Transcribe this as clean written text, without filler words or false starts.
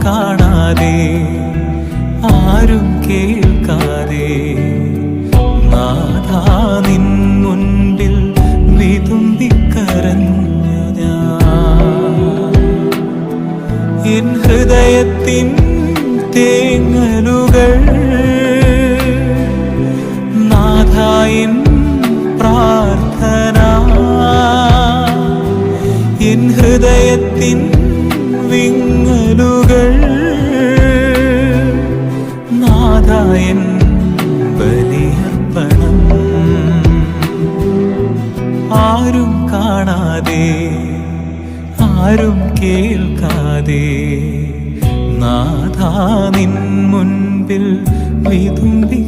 കാണാതെ ആരും കേൾക്കാതെ നാഥാ നിൻ മുൻപിൽ വിതുമ്പിക്കരഞ്ഞു ഞാൻ. എൻ ഹൃദയത്തിൻ തേങ്ങലുകൾ നാഥാ എൻ പ്രാർത്ഥന, എൻ ഹൃദയത്തിൻ വിങ്ങലുകൾ നാഥാ എൻ ബലിയർപ്പണം. ആരും കാണാതെ ആരും കേൾക്കാതെ നാഥാ നിൻ മുൻപിൽ വിതുമ്പി